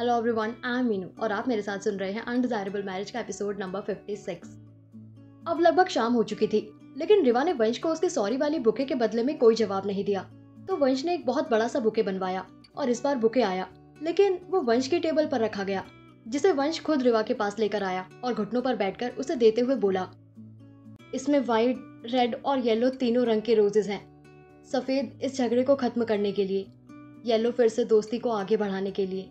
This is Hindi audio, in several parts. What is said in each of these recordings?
Hello everyone, I am Meenu और आप मेरे साथ सुन रहे हैं अनडिजायरेबल मैरिज का एपिसोड नंबर 56। अब लगभग शाम हो चुकी थी, लेकिन रिवा ने वंश को उसके सॉरी वाली बुके के बदले में कोई जवाब नहीं दिया। तो वंश ने एक बहुत बड़ा सा बुके बनवाया और इस बार बुके आया, लेकिन वो वंश की टेबल पर रखा गया, जिसे वंश खुद रिवा के पास लेकर आया और घुटनों पर बैठकर उसे देते हुए बोला, इसमें व्हाइट, रेड और येलो तीनों रंग के रोजेज हैं। सफेद इस झगड़े को खत्म करने के लिए, येलो फिर से दोस्ती को आगे बढ़ाने के लिए,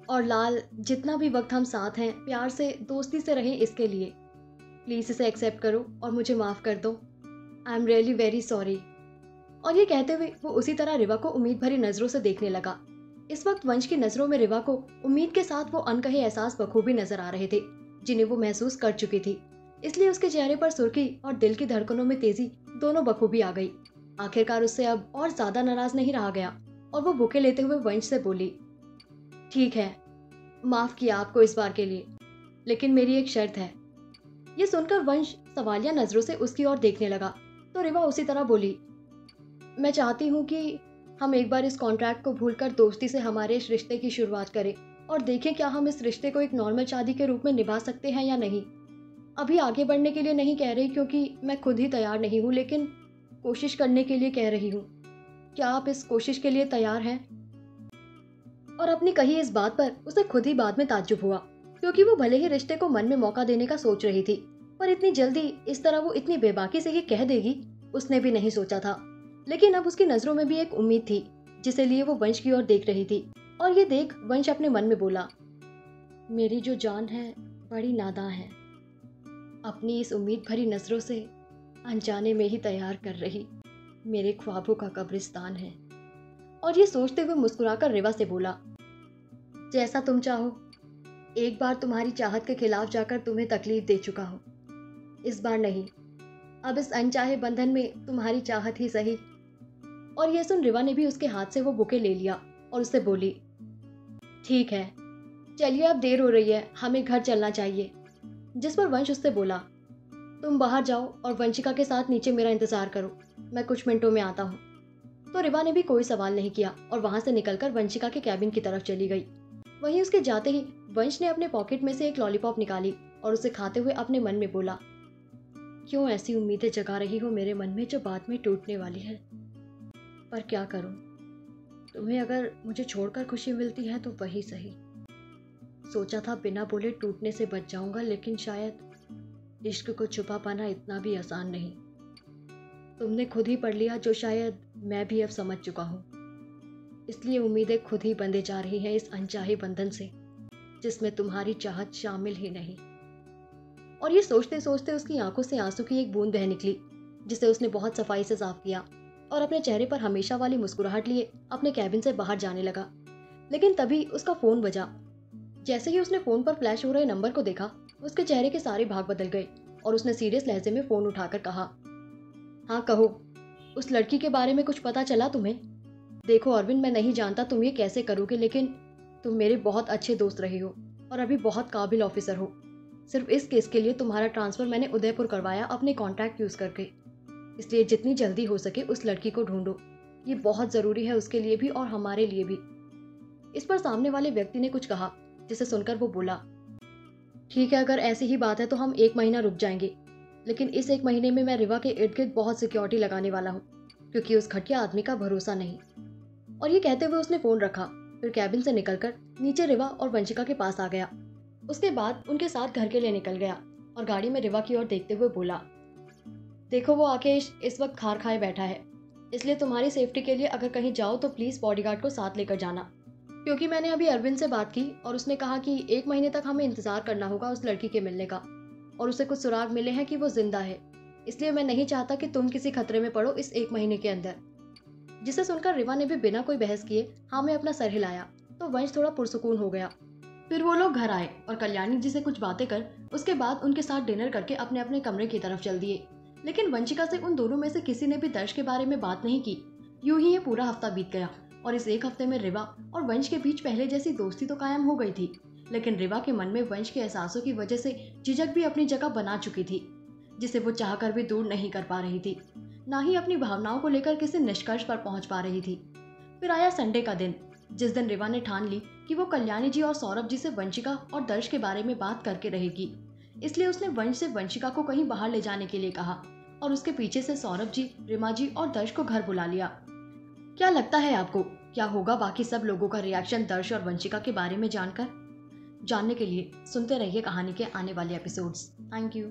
और लाल जितना भी वक्त हम साथ हैं प्यार से दोस्ती से रहें इसके लिए। प्लीज इसे एक्सेप्ट करो और मुझे माफ कर दो। I am really very sorry. और ये कहते हुए वो उसी तरह रिवा को उम्मीद भरी नजरों से देखने लगा। इस वक्त वंश की नजरों में रिवा को उम्मीद के साथ वो अनकहे एहसास बखूबी नजर आ रहे थे, जिन्हें वो महसूस कर चुकी थी। इसलिए उसके चेहरे पर सुर्खी और दिल की धड़कनों में तेजी दोनों बखूबी आ गई। आखिरकार उससे अब और ज्यादा नाराज नहीं रहा गया और वो बुके लेते हुए वंश से बोली, ठीक है, माफ किया आपको इस बार के लिए, लेकिन मेरी एक शर्त है। ये सुनकर वंश सवालिया नजरों से उसकी ओर देखने लगा तो रिवा उसी तरह बोली, मैं चाहती हूँ कि हम एक बार इस कॉन्ट्रैक्ट को भूलकर दोस्ती से हमारे इस रिश्ते की शुरुआत करें और देखें क्या हम इस रिश्ते को एक नॉर्मल शादी के रूप में निभा सकते हैं या नहीं। अभी आगे बढ़ने के लिए नहीं कह रही क्योंकि मैं खुद ही तैयार नहीं हूँ, लेकिन कोशिश करने के लिए कह रही हूँ। क्या आप इस कोशिश के लिए तैयार हैं? और अपनी कही इस बात पर उसे खुद ही बाद में ताज्जुब हुआ, क्योंकि वो भले ही रिश्ते को मन में मौका देने का सोच रही थी, पर इतनी जल्दी इस तरह वो इतनी बेबाकी से ये कह देगी उसने भी नहीं सोचा था। लेकिन अब उसकी नजरों में भी एक उम्मीद थी, जिसे लिए वो वंश की ओर देख रही थी। और ये देख वंश अपने मन में बोला, मेरी जो जान है बड़ी नादां है, अपनी इस उम्मीद भरी नजरों से अनजाने में ही तैयार कर रही मेरे ख्वाबों का कब्रिस्तान है। और ये सोचते हुए मुस्कुराकर रिवा से बोला, जैसा तुम चाहो। एक बार तुम्हारी चाहत के खिलाफ जाकर तुम्हें तकलीफ दे चुका हूं, इस बार नहीं। अब इस अनचाहे बंधन में तुम्हारी चाहत ही सही। और यह सुन रिवा ने भी उसके हाथ से वो बुके ले लिया और उससे बोली, ठीक है, चलिए अब देर हो रही है, हमें घर चलना चाहिए। जिस पर वंश उससे बोला, तुम बाहर जाओ और वंशिका के साथ नीचे मेरा इंतजार करो, मैं कुछ मिनटों में आता हूँ। तो रिवा ने भी कोई सवाल नहीं किया और वहां से निकलकर वंशिका के कैबिन की तरफ चली गई। वहीं उसके जाते ही वंश ने अपने पॉकेट में से एक लॉलीपॉप निकाली और उसे खाते हुए अपने मन में बोला, क्यों ऐसी उम्मीदें जगा रही हो मेरे मन में जो बाद में टूटने वाली है। पर क्या करूं, तुम्हें अगर मुझे छोड़कर खुशी मिलती है तो वही सही। सोचा था बिना बोले टूटने से बच जाऊंगा, लेकिन शायद इश्क को छुपा पाना इतना भी आसान नहीं। तुमने खुद ही पढ़ लिया जो शायद मैं भी अब समझ चुका हूँ। इसलिए उम्मीदें खुद ही बंधे जा रही हैं इस अनचाहे बंधन से, जिसमें तुम्हारी चाहत शामिल ही नहीं। और ये सोचते सोचते उसकी आंखों से आंसू की एक बूंद बह निकली, जिसे उसने बहुत सफाई से साफ किया और अपने चेहरे पर हमेशा वाली मुस्कुराहट लिए अपने कैबिन से बाहर जाने लगा। लेकिन तभी उसका फोन बजा। जैसे ही उसने फोन पर फ्लैश हो रहे नंबर को देखा, उसके चेहरे के सारे भाग बदल गए और उसने सीरियस लहजे में फोन उठाकर कहा, हाँ कहो, उस लड़की के बारे में कुछ पता चला तुम्हें? देखो अरविंद, मैं नहीं जानता तुम ये कैसे करोगे, लेकिन तुम मेरे बहुत अच्छे दोस्त रहे हो और अभी बहुत काबिल ऑफिसर हो। सिर्फ इस केस के लिए तुम्हारा ट्रांसफर मैंने उदयपुर करवाया अपने कॉन्टैक्ट यूज करके। इसलिए जितनी जल्दी हो सके उस लड़की को ढूंढो, ये बहुत जरूरी है उसके लिए भी और हमारे लिए भी। इस पर सामने वाले व्यक्ति ने कुछ कहा, जिसे सुनकर वो बोला, ठीक है, अगर ऐसी ही बात है तो हम 1 महीना रुक जाएंगे, लेकिन इस 1 महीने में मैं रिवा के इर्द गिर्द बहुत सिक्योरिटी लगाने वाला हूँ, क्योंकि उस घटिया आदमी का भरोसा नहीं। और ये कहते हुए उसने फोन रखा, फिर कैबिन से निकलकर नीचे रिवा और वंशिका के पास आ गया। उसके बाद उनके साथ घर के लिए निकल गया और गाड़ी में रिवा की ओर देखते हुए बोला, देखो वो आकेश इस वक्त खार खाए बैठा है, इसलिए तुम्हारी सेफ्टी के लिए अगर कहीं जाओ तो प्लीज बॉडीगार्ड को साथ लेकर जाना, क्योंकि मैंने अभी अरविंद से बात की और उसने कहा कि 1 महीने तक हमें इंतजार करना होगा उस लड़की के मिलने का, और उसे कुछ सुराग मिले हैं कि वो जिंदा है। इसलिए मैं नहीं चाहता कि तुम किसी खतरे में पड़ो इस 1 महीने के अंदर। जिसे सुनकर रिवा ने भी बिना कोई बहस किए हाँ में अपना सर हिलाया तो वंश थोड़ा पुरसुकून हो गया। फिर वो लोग घर आए और कल्याणी जी से कुछ बातें कर उसके बाद उनके साथ डिनर करके अपने अपने कमरे की तरफ चल दिए। लेकिन वंशिका से उन दोनों में से किसी ने भी दर्श के बारे में बात नहीं की। यूं ही ये पूरा हफ्ता बीत गया और इस 1 हफ्ते में रिवा और वंश के बीच पहले जैसी दोस्ती तो कायम हो गई थी, लेकिन रिवा के मन में वंश के एहसासों की वजह से झिझक भी अपनी जगह बना चुकी थी, जिसे वो चाहकर भी दूर नहीं कर पा रही थी, ना ही अपनी भावनाओं को लेकर किसी निष्कर्ष पर पहुंच पा रही थी। फिर आया संडे का दिन जिस दिन रिवा ने ठान ली कि वो कल्याणी जी और सौरभ जी से वंशिका और दर्श के बारे में बात करके रहेगी, इसलिए उसने वंश से वंशिका को कहीं बाहर ले जाने के लिए कहा और उसके पीछे से सौरभ जी, रिमा जी और दर्श को घर बुला लिया। क्या लगता है आपको, क्या होगा बाकी सब लोगों का रिएक्शन दर्श और वंशिका के बारे में जानकर? जानने के लिए सुनते रहिए कहानी के आने वाले एपिसोड्स। Thank you.